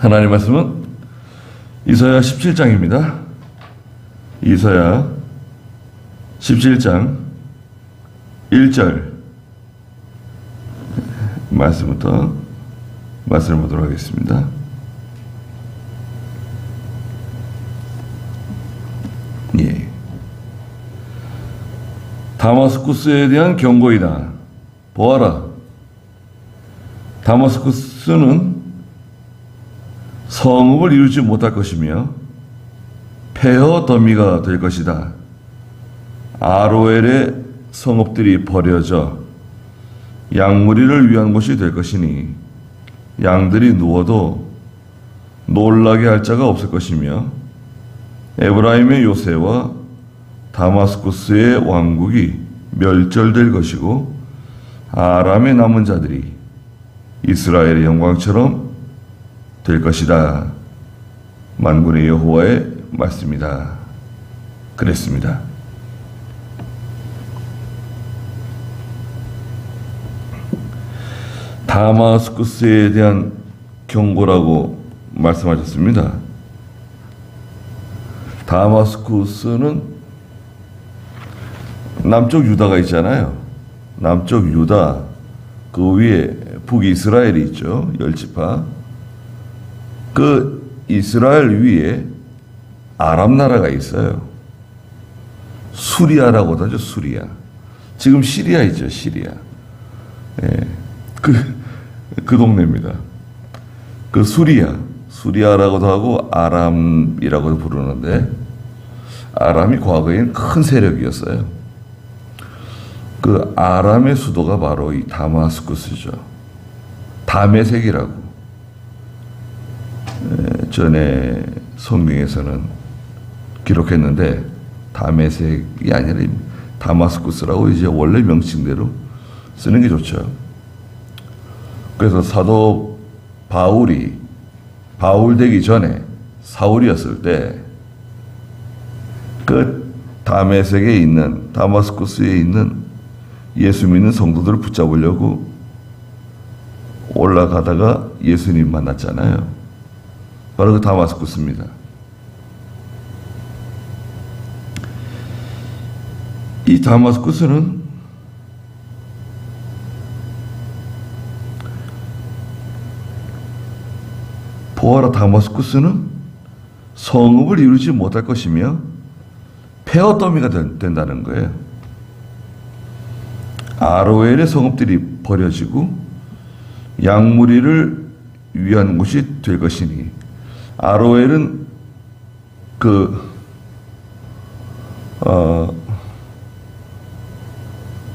하나님 말씀은 이사야 17장입니다. 이사야 17장 1절 말씀부터 말씀을 보도록 하겠습니다. 예. 다마스쿠스에 대한 경고이다. 보아라. 다마스쿠스는 성읍을 이루지 못할 것이며 폐허 더미가 될 것이다. 아로엘의 성읍들이 버려져 양무리를 위한 곳이 될 것이니 양들이 누워도 놀라게 할 자가 없을 것이며 에브라임의 요새와 다마스쿠스의 왕국이 멸절될 것이고 아람의 남은 자들이 이스라엘의 영광처럼 될 것이다. 만군의 여호와의 말씀이다. 그랬습니다. 다마스쿠스에 대한 경고라고 말씀하셨습니다. 다마스쿠스는 남쪽 유다가 있잖아요. 남쪽 유다, 그 위에 북이스라엘이 있죠. 10지파. 그 이스라엘 위에 아람 나라가 있어요. 수리아라고도 하죠. 수리아. 지금 시리아 있죠. 시리아. 예. 그 동네입니다. 그 수리아라고도 하고 아람이라고도 부르는데, 아람이 과거에는 큰 세력이었어요. 그 아람의 수도가 바로 이 다마스쿠스죠. 다메섹이라고. 전에 성경에서는 기록했는데, 다메섹이 아니라 다마스쿠스라고 이제 원래 명칭대로 쓰는 게 좋죠. 그래서 사도 바울 되기 전에 사울이었을 때 그 다메섹에 있는, 다마스쿠스에 있는 예수 믿는 성도들을 붙잡으려고 올라가다가 예수님 만났잖아요. 바로 그 다마스쿠스입니다. 이 다마스쿠스는 보아라, 다마스쿠스는 성읍을 이루지 못할 것이며 폐허 더미가 된다는 거예요. 아로엘의 성읍들이 버려지고 양무리를 위한 곳이 될 것이니, 아로엘은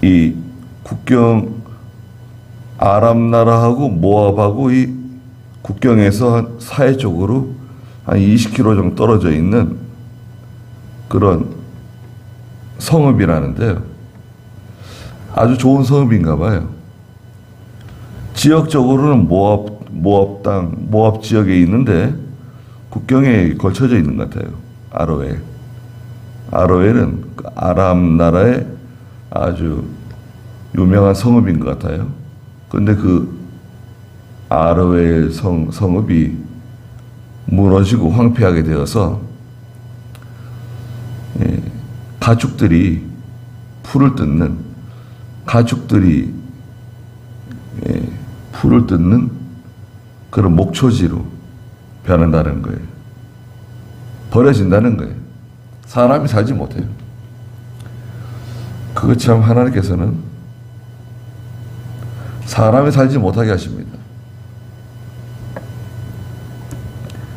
이 국경, 아람 나라하고 모압하고 이 국경에서 한 사해 쪽으로 한 20km 정도 떨어져 있는 그런 성읍이라는데요. 아주 좋은 성읍인가 봐요. 지역적으로는 모압 지역에 있는데 국경에 걸쳐져 있는 것 같아요. 아로엘은 그 아람 나라의 아주 유명한 성읍인 것 같아요. 그런데 그 아로엘 성읍이 무너지고 황폐하게 되어서 가축들이 풀을 뜯는 그런 목초지로 변한다는 거예요. 버려진다는 거예요. 사람이 살지 못해요. 그거 참 하나님께서는 사람이 살지 못하게 하십니다.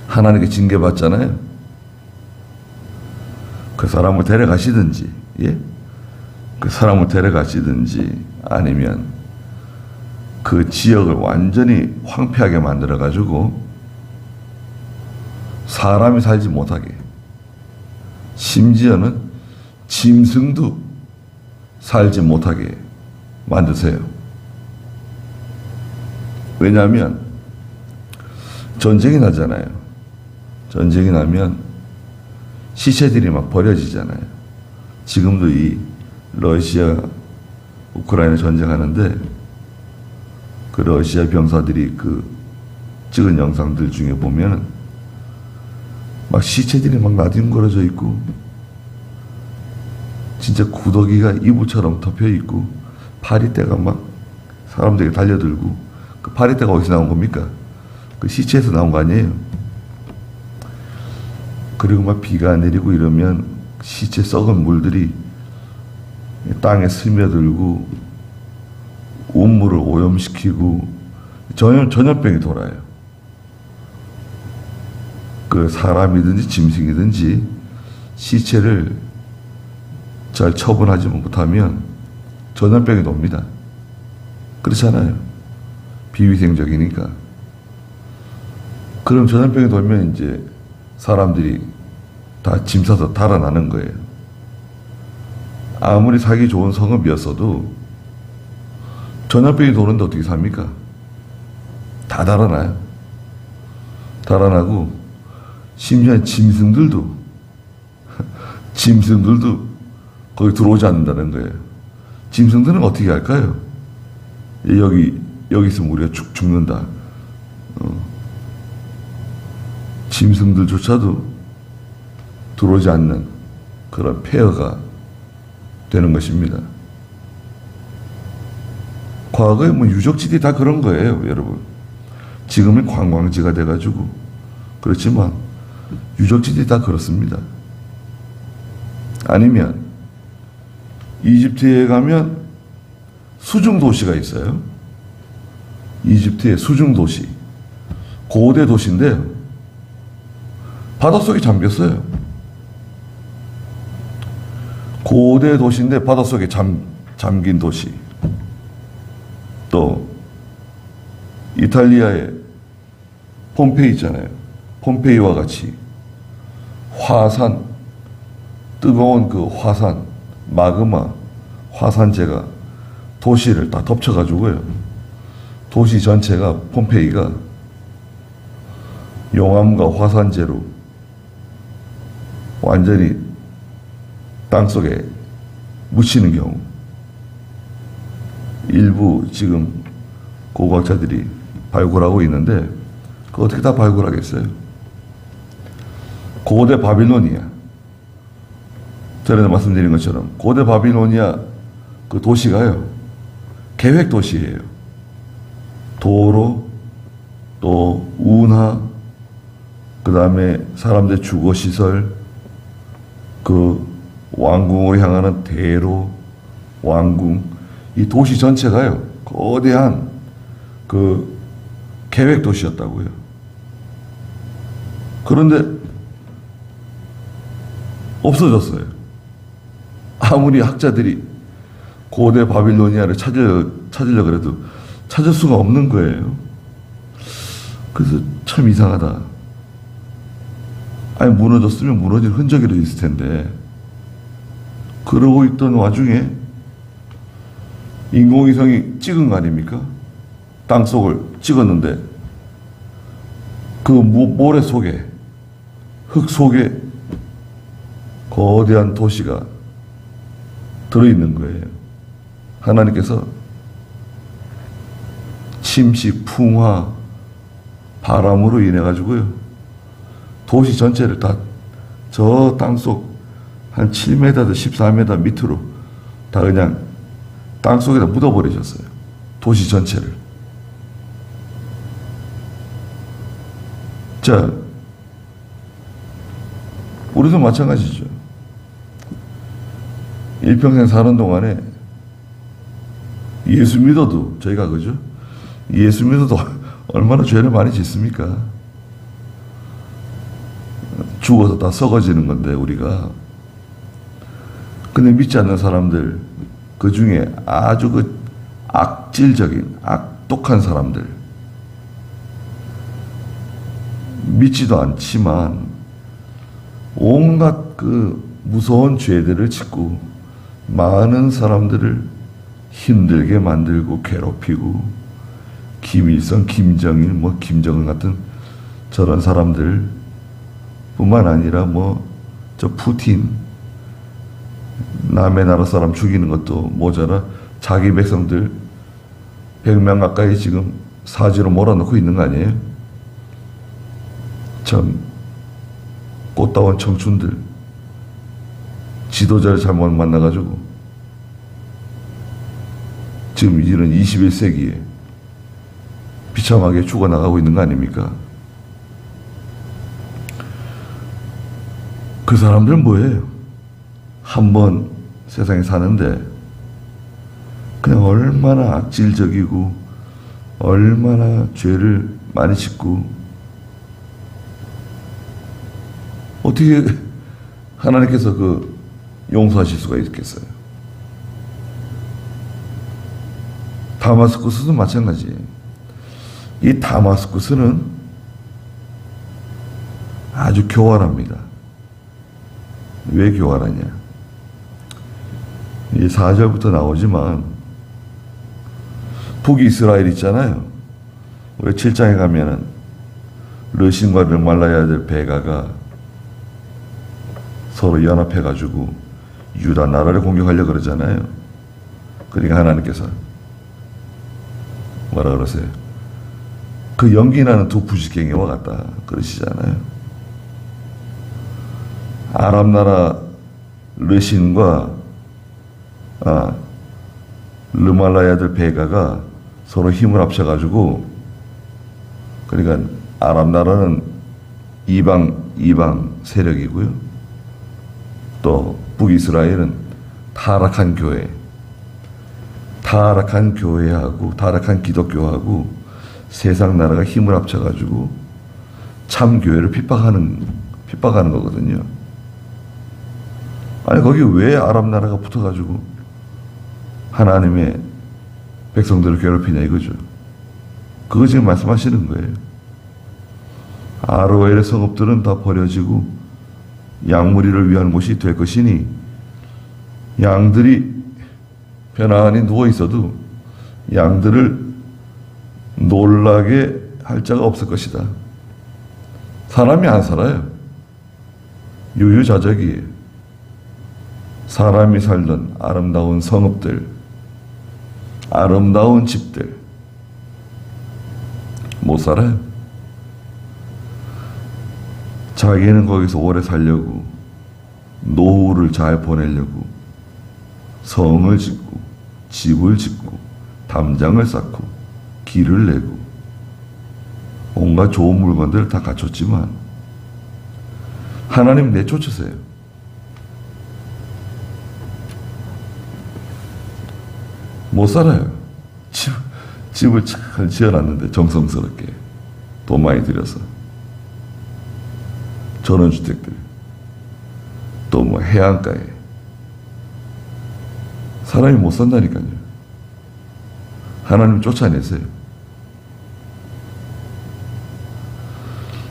하나님께 징계받잖아요. 그 사람을 데려가시든지, 예? 그 사람을 데려가시든지, 아니면 그 지역을 완전히 황폐하게 만들어가지고 사람이 살지 못하게, 심지어는 짐승도 살지 못하게 만드세요. 왜냐하면 전쟁이 나잖아요. 전쟁이 나면 시체들이 막 버려지잖아요. 지금도 이 러시아 우크라이나 전쟁하는데 그 러시아 병사들이 그 찍은 영상들 중에 보면은 막 시체들이 막 나뒹굴어져 있고 진짜 구더기가 이불처럼 덮여 있고 파리떼가 막 사람들에게 달려들고 그 파리떼가 어디서 나온 겁니까? 그 시체에서 나온 거 아니에요? 그리고 막 비가 내리고 이러면 시체 썩은 물들이 땅에 스며들고 온물을 오염시키고 전염병이 돌아요. 그 사람이든지 짐승이든지 시체를 잘 처분하지 못하면 전염병이 돕니다. 그렇잖아요. 비위생적이니까. 그럼 전염병이 돌면 이제 사람들이 다 짐 싸서 달아나는 거예요. 아무리 살기 좋은 성읍이었어도 전염병이 도는데 어떻게 삽니까? 다 달아나요. 달아나고 심지어 짐승들도 거기 들어오지 않는다는 거예요. 짐승들은 어떻게 할까요? 여기 있으면 우리가 죽는다. 짐승들조차도 들어오지 않는 그런 폐허가 되는 것입니다. 과거에 뭐 유적지들이 다 그런 거예요, 여러분. 지금은 관광지가 돼가지고 그렇지만 유적지들이 다 그렇습니다. 아니면 이집트에 가면 수중도시가 있어요. 이집트의 수중도시. 고대 도시인데 바닷속에 잠겼어요. 고대 도시인데 바닷속에 잠긴 도시. 또 이탈리아의 폼페이 있잖아요. 폼페이와 같이 화산, 뜨거운 그 화산, 마그마, 화산재가 도시를 다 덮쳐가지고요. 도시 전체가 폼페이가 용암과 화산재로 완전히 땅속에 묻히는 경우 일부 지금 고고학자들이 발굴하고 있는데 그거 어떻게 다 발굴하겠어요? 고대 바빌로니아, 전에 말씀드린 것처럼 고대 바빌로니아 그 도시가요 계획 도시예요. 도로, 또 운하, 그 다음에 사람들 주거 시설, 그 왕궁으로 향하는 대로, 왕궁, 이 도시 전체가요 거대한 그 계획 도시였다고요. 그런데 없어졌어요. 아무리 학자들이 고대 바빌로니아를 찾으려고 해도 찾을 수가 없는 거예요. 그래서 참 이상하다. 아니 무너졌으면 무너질 흔적이라도 있을 텐데 그러고 있던 와중에 인공위성이 찍은 거 아닙니까? 땅속을 찍었는데 그 모래 속에 흙 속에 거대한 도시가 들어있는 거예요. 하나님께서 침식, 풍화, 바람으로 인해 가지고요 도시 전체를 다 저 땅속 한 7m, 14m 밑으로 다 그냥 땅속에다 묻어버리셨어요. 도시 전체를. 자, 우리도 마찬가지죠. 일평생 사는 동안에 예수 믿어도 저희가 그죠? 예수 믿어도 얼마나 죄를 많이 짓습니까? 죽어서 다 썩어지는 건데 우리가. 근데 믿지 않는 사람들 그 중에 아주 그 악질적인 악독한 사람들 믿지도 않지만 온갖 그 무서운 죄들을 짓고 많은 사람들을 힘들게 만들고 괴롭히고 김일성, 김정일, 뭐 김정은 같은 저런 사람들 뿐만 아니라 뭐 저 푸틴 남의 나라 사람 죽이는 것도 모자라 자기 백성들 100명 가까이 지금 사지로 몰아넣고 있는 거 아니에요? 참 꽃다운 청춘들, 지도자를 잘못 만나가지고 지금 이런 21세기에 비참하게 죽어나가고 있는 거 아닙니까? 그 사람들은 뭐예요? 한 번 세상에 사는데 그냥 얼마나 악질적이고 얼마나 죄를 많이 짓고 어떻게 하나님께서 그 용서하실 수가 있겠어요? 다마스쿠스도 마찬가지예요. 이 다마스쿠스는 아주 교활합니다. 왜 교활하냐? 이 4절부터 나오지만 북이스라엘 있잖아요. 우리 7장에 가면은 르신과 르말라의 아들 베가가 서로 연합해가지고 유다 나라를 공격하려고 그러잖아요. 그러니까 하나님께서 뭐라 그러세요? 그 연기 나는 두 부식갱이와 같다 그러시잖아요. 아람 나라 르신과 르말라의 아들 베가가 서로 힘을 합쳐가지고, 그러니까 아람 나라는 이방 세력이고요. 또 북이스라엘은 타락한 교회하고 타락한 기독교하고 세상 나라가 힘을 합쳐가지고 참 교회를 핍박하는 거거든요. 아니 거기 왜 아랍 나라가 붙어가지고 하나님의 백성들을 괴롭히냐 이거죠. 그거 지금 말씀하시는 거예요. 아로엘의 성읍들은 다 버려지고 양무리를 위한 곳이 될 것이니 양들이 편안히 누워 있어도 양들을 놀라게 할 자가 없을 것이다. 사람이 안 살아요. 유유자적이에요. 사람이 살던 아름다운 성읍들, 아름다운 집들 못 살아요. 자기는 거기서 오래 살려고, 노후를 잘 보내려고 성을 짓고 집을 짓고 담장을 쌓고 길을 내고 온갖 좋은 물건들을 다 갖췄지만 하나님 내쫓으세요. 못 살아요. 집을 잘 지어놨는데 정성스럽게 돈 많이 들여서 전원주택들, 또 뭐 해안가에 사람이 못 산다니까요. 하나님 쫓아내세요.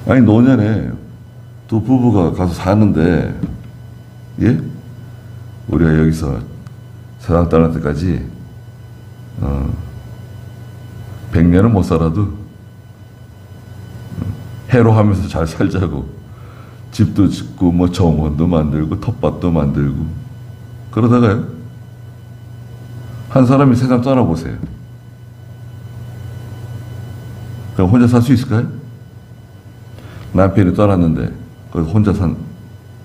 아니 노년에 두 부부가 가서 사는데, 예? 우리가 여기서 세상 떠날 때까지 100년은 못 살아도 해로하면서 잘 살자고 집도 짓고 뭐 정원도 만들고 텃밭도 만들고 그러다가요 한 사람이 세상 떠나보세요. 그럼 혼자 살 수 있을까요? 남편이 떠났는데 거기서 혼자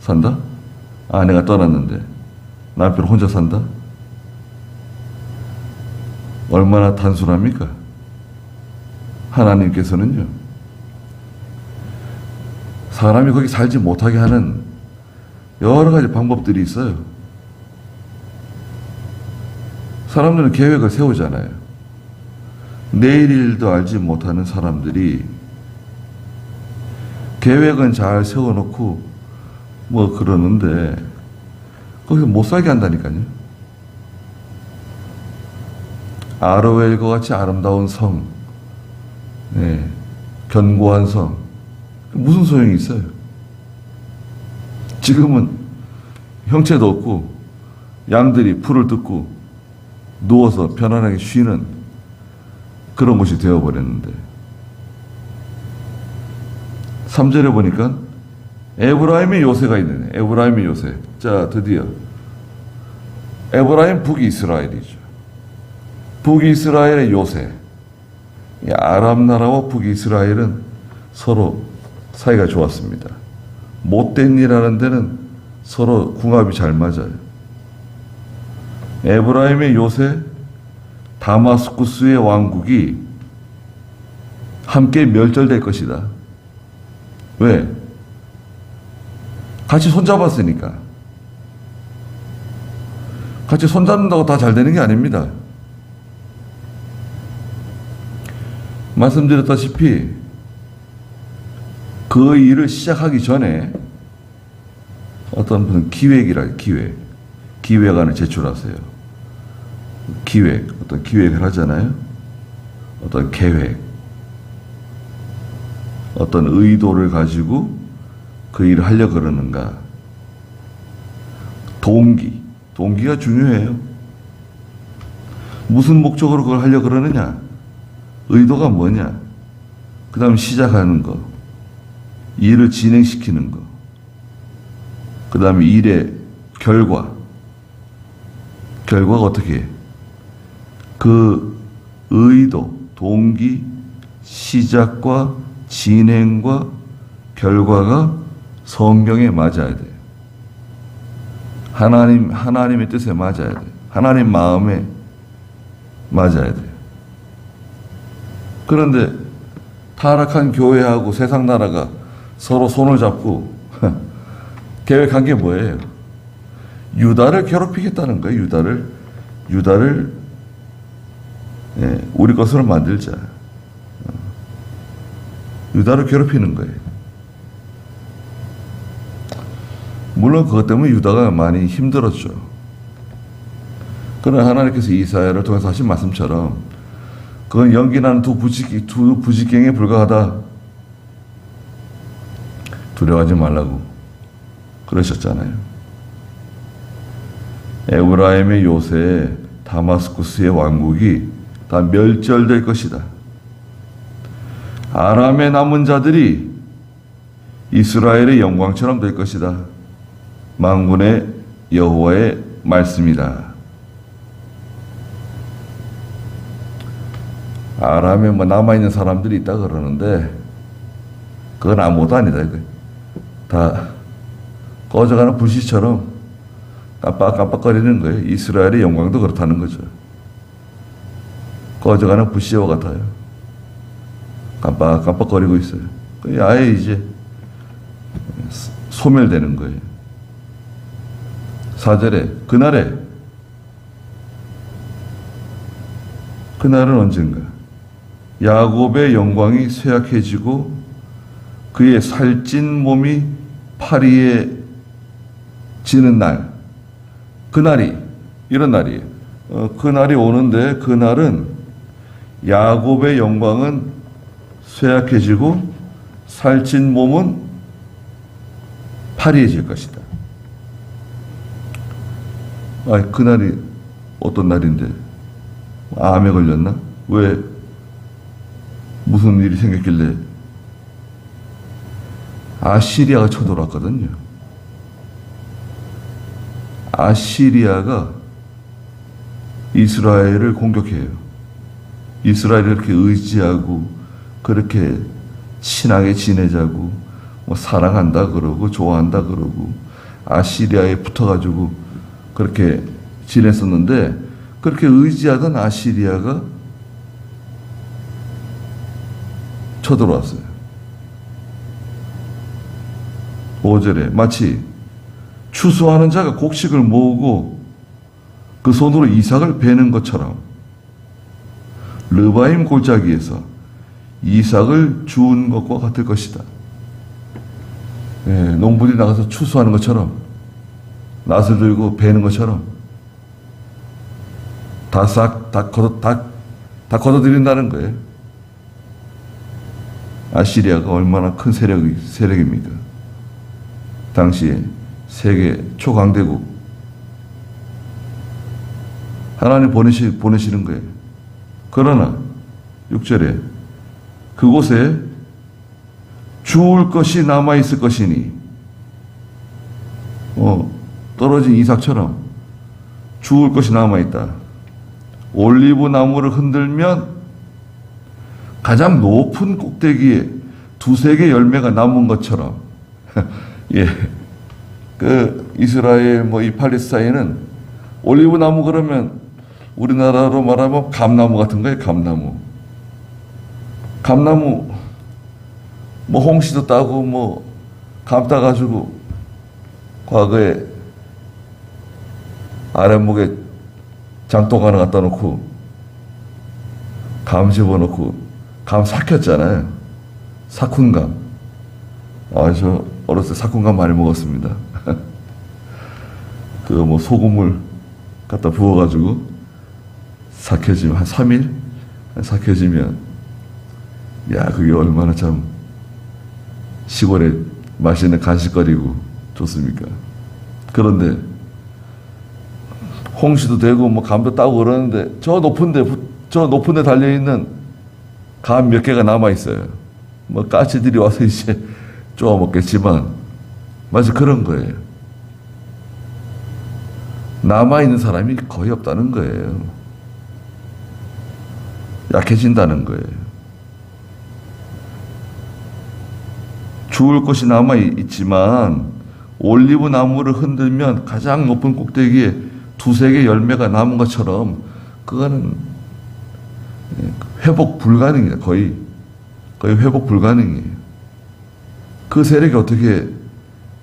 산다? 아내가 떠났는데 남편 혼자 산다? 얼마나 단순합니까? 하나님께서는요, 사람이 거기 살지 못하게 하는 여러 가지 방법들이 있어요. 사람들은 계획을 세우잖아요. 내일 일도 알지 못하는 사람들이 계획은 잘 세워놓고 뭐 그러는데 거기서 못 살게 한다니까요. 아로엘과 같이 아름다운 성, 네, 견고한 성, 무슨 소용이 있어요? 지금은 형체도 없고 양들이 풀을 뜯고 누워서 편안하게 쉬는 그런 곳이 되어버렸는데, 3절에 보니까 에브라임의 요새가 있네. 에브라임의 요새. 자, 드디어 에브라임 북이스라엘이죠. 북이스라엘의 요새. 아람 나라와 북이스라엘은 서로 사이가 좋았습니다. 못된 일 하는 데는 서로 궁합이 잘 맞아요. 에브라임의 요새, 다마스쿠스의 왕국이 함께 멸절될 것이다. 왜? 같이 손잡았으니까. 같이 손잡는다고 다 잘 되는 게 아닙니다. 말씀드렸다시피 그 일을 시작하기 전에 어떤 무슨 기획안을 제출하세요. 어떤 기획을 하잖아요. 어떤 계획, 어떤 의도를 가지고 그 일을 하려고 그러는가. 동기가 중요해요. 무슨 목적으로 그걸 하려고 그러느냐. 의도가 뭐냐. 그 다음에 시작하는 거. 일을 진행시키는 거. 그 다음에 일의 결과가 어떻게 해? 그 의도, 동기, 시작과 진행과 결과가 성경에 맞아야 돼요. 하나님의 뜻에 맞아야 돼요. 하나님 마음에 맞아야 돼요. 그런데 타락한 교회하고 세상 나라가 서로 손을 잡고 계획한 게 뭐예요? 유다를 괴롭히겠다는 거예요. 유다를 우리 것으로 만들자. 유다를 괴롭히는 거예요. 물론 그것 때문에 유다가 많이 힘들었죠. 그러나 하나님께서 이사야를 통해서 하신 말씀처럼 그건 연기나는 두 부직갱에 불과하다. 두려워하지 말라고 그러셨잖아요. 에브라임의 요새, 다마스쿠스의 왕국이 다 멸절될 것이다. 아람의 남은 자들이 이스라엘의 영광처럼 될 것이다. 만군의 여호와의 말씀이다. 아람에 남아있는 사람들이 있다 그러는데 그건 아무것도 아니다. 다 꺼져가는 불씨처럼 깜빡깜빡거리는 거예요. 이스라엘의 영광도 그렇다는 거죠. 꺼져가는 불씨와 같아요. 깜빡깜빡거리고 있어요. 아예 이제 소멸되는 거예요. 4절에 그날은 언젠가 야곱의 영광이 쇠약해지고 그의 살찐 몸이 파리에 지는 날, 그날이 이런 날이에요. 그날이 오는데 그날은 야곱의 영광은 쇠약해지고 살찐 몸은 파리해질 것이다. 그날이 어떤 날인데? 암에 걸렸나? 왜? 무슨 일이 생겼길래? 아시리아가 쳐들어왔거든요. 아시리아가 이스라엘을 공격해요. 이스라엘을 그렇게 의지하고 그렇게 친하게 지내자고 사랑한다 그러고 좋아한다 그러고 아시리아에 붙어가지고 그렇게 지냈었는데 그렇게 의지하던 아시리아가 쳐들어왔어요. 5절에 마치 추수하는 자가 곡식을 모으고 그 손으로 이삭을 베는 것처럼 르바임 골짜기에서 이삭을 주운 것과 같을 것이다. 농부들이 나가서 추수하는 것처럼 낫을 들고 베는 것처럼 다 걷어들인다는 거예요. 아시리아가 얼마나 큰 세력입니까? 당시에 세계 초강대국. 하나님 보내시는 거예요. 그러나 6절에 그곳에 주울 것이 남아있을 것이니 떨어진 이삭처럼 주울 것이 남아있다. 올리브 나무를 흔들면 가장 높은 꼭대기에 두세 개 열매가 남은 것처럼 예, 그 이스라엘 뭐 이 팔레스타인은 올리브 나무 그러면 우리나라로 말하면 감나무 같은 거예요. 감나무 뭐 홍시도 따고 뭐 감 따가지고 과거에 아랫목에 장독 하나 갖다 놓고 감 집어넣고 감 삭혔잖아요. 사쿤감. 저 어렸을 때 사쿤감 많이 먹었습니다. 그 뭐 소금을 갖다 부어가지고 삭혀지면 한 3일 삭혀지면 야 그게 얼마나 참 시골에 맛있는 간식거리고 좋습니까? 그런데 홍시도 되고 뭐 감도 따고 그러는데 저 높은 데 달려 있는 감 몇 개가 남아 있어요. 뭐 까치들이 와서 이제 쪼아 먹겠지만 마치 그런 거예요. 남아 있는 사람이 거의 없다는 거예요. 약해진다는 거예요. 죽을 것이 남아 있지만 올리브 나무를 흔들면 가장 높은 꼭대기에 두세 개 열매가 남은 것처럼 그거는 회복 불가능이에요. 거의 회복 불가능이에요. 그 세력이 어떻게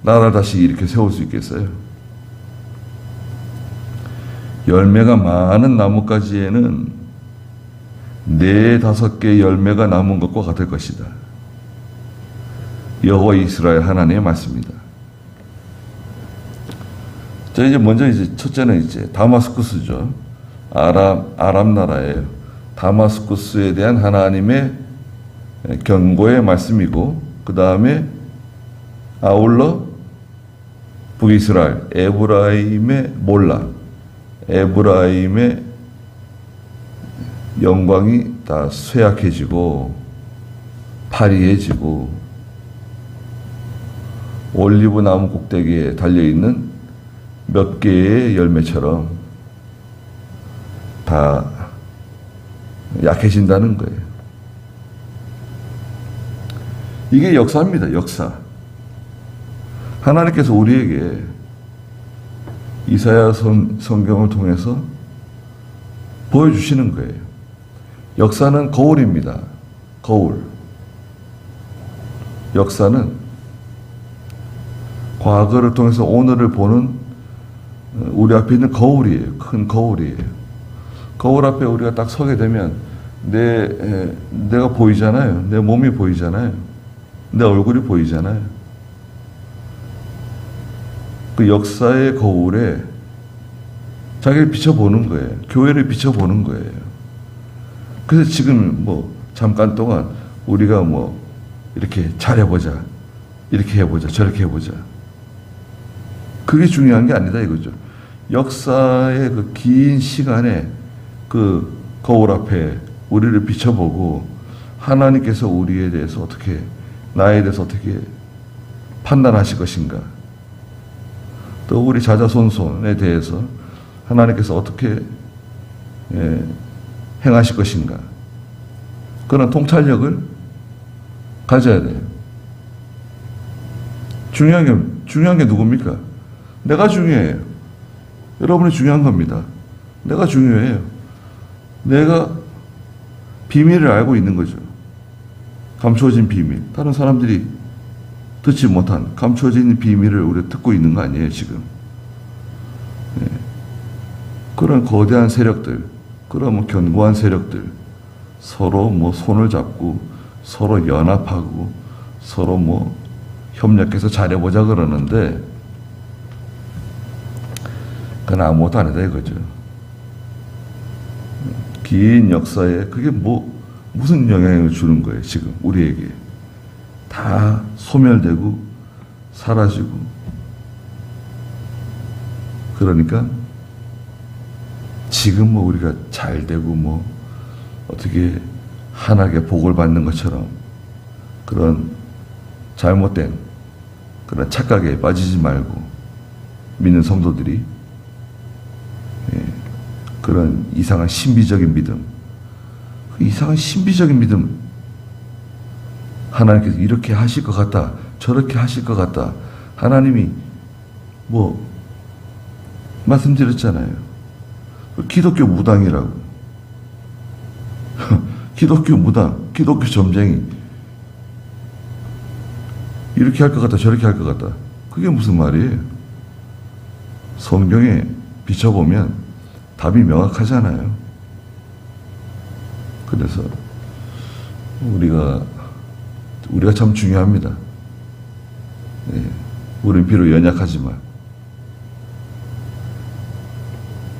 나라를 다시 이렇게 세울 수 있겠어요? 열매가 많은 나뭇가지에는 4-5개 열매가 남은 것과 같을 것이다. 여호와 이스라엘 하나님의 말씀입니다. 자, 이제 먼저 첫째는 다마스쿠스죠. 아람 나라예요. 다마스쿠스에 대한 하나님의 경고의 말씀이고, 그 다음에 아울러 북이스라엘, 에브라임의 에브라임의 영광이 다 쇠약해지고 파리해지고 올리브 나무 꼭대기에 달려있는 몇 개의 열매처럼 다 약해진다는 거예요. 이게 역사입니다. 역사. 하나님께서 우리에게 이사야 성경을 통해서 보여주시는 거예요. 역사는 거울입니다. 거울. 역사는 과거를 통해서 오늘을 보는 우리 앞에 있는 큰 거울이에요. 거울 앞에 우리가 딱 서게 되면 내가 보이잖아요. 내 몸이 보이잖아요. 내 얼굴이 보이잖아요. 그 역사의 거울에 자기를 비춰보는 거예요. 교회를 비춰보는 거예요. 그래서 지금 잠깐 동안 우리가 이렇게 잘해보자. 이렇게 해보자. 저렇게 해보자. 그게 중요한 게 아니다 이거죠. 역사의 그 긴 시간에 그 거울 앞에 우리를 비춰보고 하나님께서 우리에 대해서 나에 대해서 어떻게 판단하실 것인가. 또 우리 자자손손에 대해서 하나님께서 어떻게 행하실 것인가. 그런 통찰력을 가져야 돼요. 중요한 게 누굽니까? 내가 중요해요. 여러분이 중요한 겁니다. 내가 중요해요. 내가 비밀을 알고 있는 거죠. 감추어진 비밀. 다른 사람들이 듣지 못한 감추어진 비밀을 우리가 듣고 있는 거 아니에요, 지금. 네. 그런 거대한 세력들, 그런 견고한 세력들, 서로 손을 잡고, 서로 연합하고, 서로 협력해서 잘해보자 그러는데, 그건 아무것도 아니다 이거죠. 긴 역사에 그게 무슨 영향을 주는 거예요, 지금 우리에게. 다 소멸되고 사라지고. 그러니까 지금 우리가 잘 되고 어떻게 환하게 복을 받는 것처럼 그런 잘못된 그런 착각에 빠지지 말고 믿는 성도들이 그런 이상한 신비적인 믿음, 그 이상한 신비적인 믿음, 하나님께서 이렇게 하실 것 같다, 저렇게 하실 것 같다. 하나님이 뭐 말씀드렸잖아요. 기독교 무당이라고. 기독교 무당, 기독교 점쟁이. 이렇게 할 것 같다, 저렇게 할 것 같다. 그게 무슨 말이에요? 성경에 비춰보면 답이 명확하잖아요. 그래서 우리가 참 중요합니다. 예, 우리 비록 연약하지만